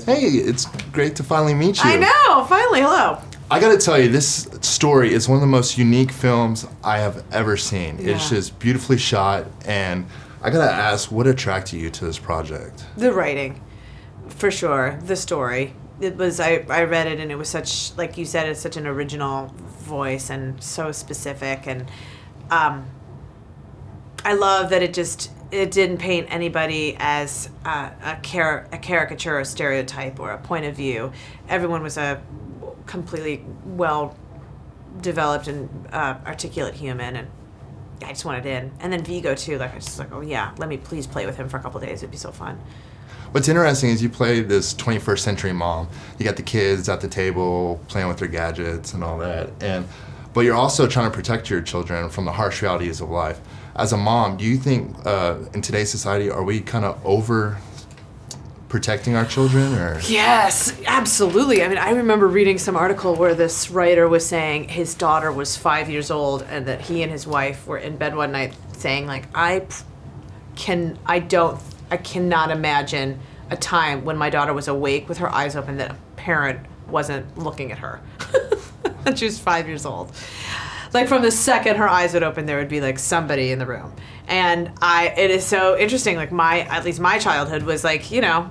Hey, it's great to finally meet you. I know, finally, hello. I gotta tell you, this story is one of the most unique films I have ever seen. Yeah. It's just beautifully shot, and I gotta ask, what attracted you to this project? The writing, for sure. The story. It was, I read it and it was such, like you said, it's such an original voice and so specific. And I love that it didn't paint anybody as a caricature or stereotype or a point of view. Everyone was a completely well-developed and articulate human, and I just wanted in. And then Viggo, too. Like, I was just like, oh, yeah, let me please play with him for a couple days. It'd be so fun. What's interesting is you play this 21st century mom. You got the kids at the table playing with their gadgets and all that, but you're also trying to protect your children from the harsh realities of life. As a mom, do you think in today's society, are we kind of over protecting our children? Or? Yes, absolutely. I mean, I remember reading some article where this writer was saying his daughter was 5 years old and that he and his wife were in bed one night saying, like, I cannot imagine a time when my daughter was awake with her eyes open that a parent wasn't looking at her. And she was 5 years old. Like, from the second her eyes would open, there would be, like, somebody in the room. And it is so interesting. Like, at least my childhood was, like, you know,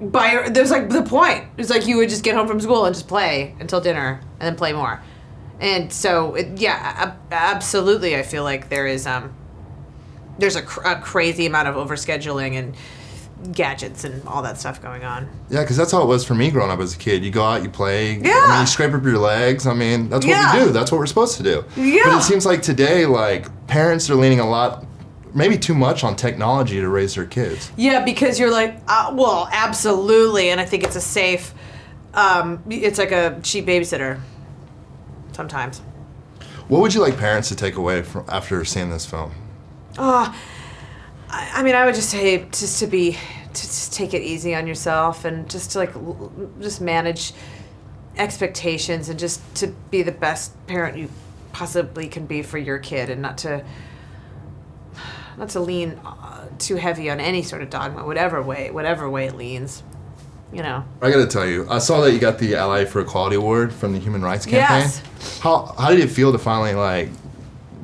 there's, like, the point. It was like you would just get home from school and just play until dinner and then play more. And so, absolutely, I feel like there's a crazy amount of overscheduling and gadgets and all that stuff going on. Yeah, because that's how it was for me growing up as a kid. You go out, you play. Yeah. I mean, you scrape up your legs. I mean, that's what we do. That's what we're supposed to do. Yeah. But it seems like today, like, parents are leaning a lot, maybe too much on technology to raise their kids. Yeah, because you're like, well, absolutely. And I think it's a safe, it's like a cheap babysitter sometimes. What would you like parents to take away from after seeing this film? I mean, I would just say to just take it easy on yourself and just to just manage expectations and just to be the best parent you possibly can be for your kid, and not to lean too heavy on any sort of dogma, whatever way it leans, you know. I gotta tell you, I saw that you got the Ally for Equality Award from the Human Rights Campaign. Yes. How did it feel to finally,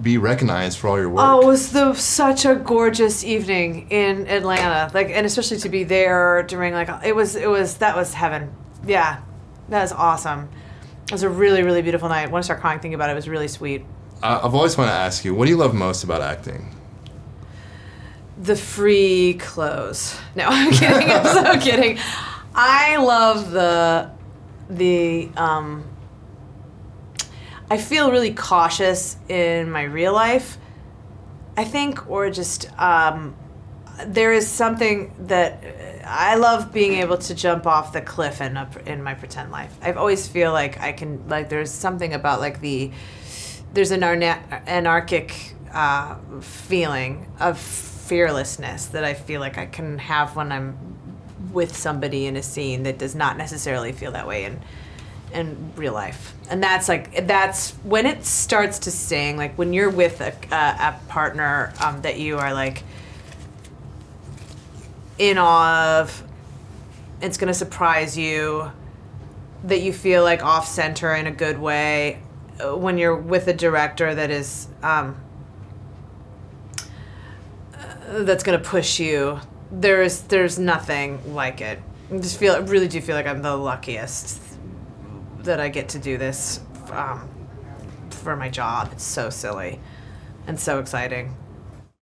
be recognized for all your work? Oh, it was such a gorgeous evening in Atlanta, and especially to be there during that was heaven. Yeah, that was awesome. It was a really, really beautiful night. I want to start crying thinking about it. It was really sweet. I've always wanted to ask you, what do you love most about acting? The free clothes. No, I'm kidding. I'm so kidding. I love the I feel really cautious in my real life, I think, or just there is something that I love being able to jump off the cliff in my pretend life. I always feel like I can, there's something about there's an anarchic feeling of fearlessness that I feel like I can have when I'm with somebody in a scene that does not necessarily feel that way in real life. And that's when it starts to sing, when you're with a partner that you are in awe of, it's going to surprise you, that you feel off center in a good way. When you're with a director that is that's going to push you, there's nothing like it. I really do feel like I'm the luckiest that I get to do this for my job. It's so silly and so exciting.